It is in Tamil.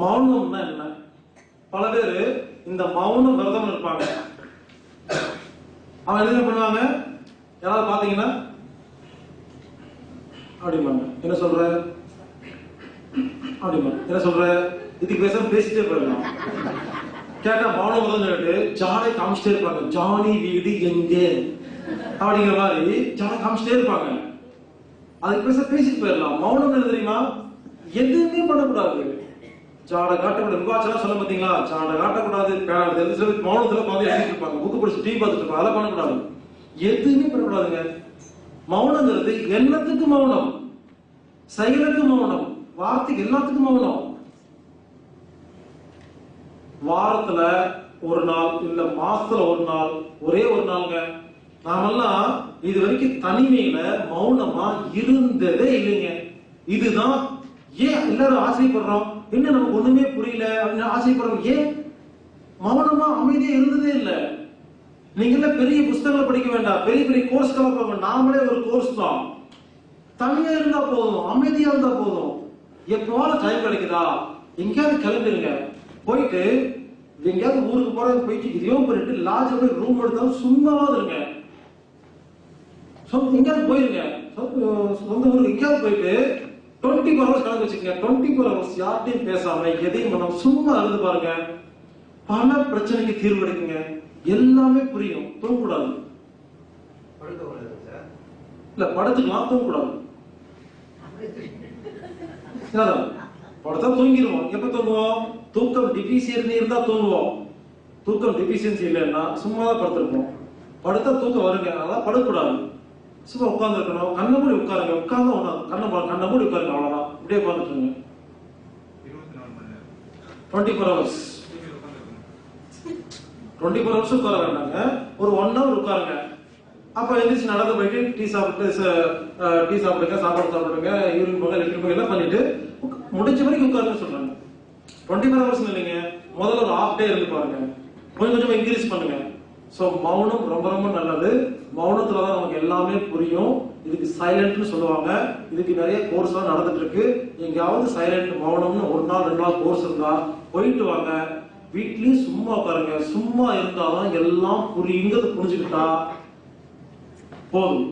மௌனம்னா என்ன? பல பேர் இந்த மௌன விரதம் இருப்பாங்க. அவங்க என்ன பண்ணுவாங்க? யாராவது பாத்தீங்கன்னா அப்படிம்பாங்க, என்ன சொல்ற அப்படிம்பாங்க, என்ன சொல்ற, இதுக்கு பேசிட்டே போயிடலாம். கேட்டா மௌன விரதம் சொல்லிட்டு ஜானை காமிச்சிட்டே இருப்பாங்க. ஜானி வீடு எங்கே அப்படிங்கிற மாதிரி ஜானை காமிச்சிட்டே இருப்பாங்க. அதுக்கு பேசிட்டு போயிடலாம். மௌனம் என்ன தெரியுமா? எதுவுமே பண்ணக்கூடாது. ஜாடை காட்டக்கூடாது. விவாச்சலாம் சொல்ல பார்த்தீங்களா? ஜாடை காட்டக்கூடாது. மௌனத்துல பாதி எழுதிட்டு இருப்பாங்க, புக்கு படிச்சு டிவி பார்த்துட்டு இருப்பாங்க. அதெல்லாம் பண்ணக்கூடாது. எதுவுமே பண்ணக்கூடாதுங்க. மௌனங்கிறது எல்லாத்துக்கு மௌனம், செயலுக்கு மௌனம், வார்த்தைக்கு எல்லாத்துக்கும் மௌனம். வாரத்துல ஒரு நாள் இல்ல மாசத்துல ஒரு நாள், ஒரே ஒரு நாளுங்க. நாமெல்லாம் இது வரைக்கும் தனிமையில மௌனமா இருந்ததே இல்லைங்க. இதுதான் ஏன் எல்லாரும் ஆசைப்படுறோம். என்ன நமக்கு ஒண்ணுமே புரியல அப்படின்னு ஆசைப்படுறோம். ஏன் மௌனமா அமைதியா இருந்ததே இல்லை. நீங்க எல்லாம் பெரிய புத்தகங்களை படிக்க வேண்டாம், பெரிய பெரிய கோர்ஸ்களை போக, நாமளே ஒரு கோர்ஸ் தான். தனியா இருந்தா போதும், அமைதியா இருந்தா போதும். எப்பவாவது டைம் கிடைக்குதா எங்கேயாவது கிளம்பிடுங்க. போயிட்டு எங்கேயாவது ஊருக்கு போறது, போயிட்டு இதையும் பண்ணிட்டு லாட்ஜ் போய் ரூம் எடுத்தாலும் சும்மாவாது இருங்க. எங்கேயாவது போயிருங்க, சொந்த ஊருக்கு எங்கேயாவது போயிட்டு 24 hours கணக்கு வச்சுக்கங்க. 24 hours யார்ட்டையும் பேசாம எதையும் பண்ணாம சும்மா இருந்து பாருங்க. பல பிரச்சனைக்கு தீர்வு கிடைக்குங்க. எல்லாமே புரியும். தூங்கக்கூடாது. இல்ல படுத்துக்கலாம், தூங்கக்கூடாது. படுத்தா தூங்கிடுவோம். எப்ப தூங்குவோம்? தூக்கம் டிஃபிஷியன்சி இருந்தா தூங்குவோம். தூக்கம் டிஃபிஷியன்சி இல்லைன்னா சும்மா தான் படுத்திருப்போம். படுத்தா தூக்கம் வருங்க, அதெல்லாம் படுக்கக்கூடாது. சும்மா உட்கார்ந்து இருக்கணும். கண்ணை மூடி உட்காருங்க. உட்கார்ந்து கண்ணை மூடி உட்காருங்க. அவ்வளவுதான். இப்படியே உட்காந்துட்டு 24 hours 24 hours உட்கார வேண்டாங்க. ஒரு 1 hour உட்காருங்க. அப்ப எந்திரிச்சு நடந்து போயிட்டு டீ சாப்பிடுங்க, சாப்பாடு சாப்பிடுங்க, யூரின் போக லெட்டர் போக எல்லாம் பண்ணிட்டு முடிஞ்ச வரைக்கும் உட்காருன்னு சொல்றாங்க. 24 hours இல்லைங்க, முதல்ல ஒரு half day இருந்து பாருங்க. கொஞ்சம் கொஞ்சமா இன்க்ரீஸ் பண்ணுங்க. சோ மௌனம் ரொம்ப ரொம்ப நல்லது. மௌனத்துலதான் நமக்கு எல்லாமே புரியும். இதுக்கு சைலண்ட்னு சொல்லுவாங்க. இதுக்கு நிறைய கோர்ஸ் எல்லாம் நடந்துட்டு இருக்கு. எங்கேயாவது சைலண்ட் மௌனம்னு 1 நாள் 2 நாள் கோர்ஸ் இருந்தா போயிட்டு வாங்க. வீட்லயும் சும்மா உட்காருங்க. சும்மா இருந்தாதான் எல்லாம் புரியுங்கிறது புரிஞ்சுக்கிட்டா போதும்.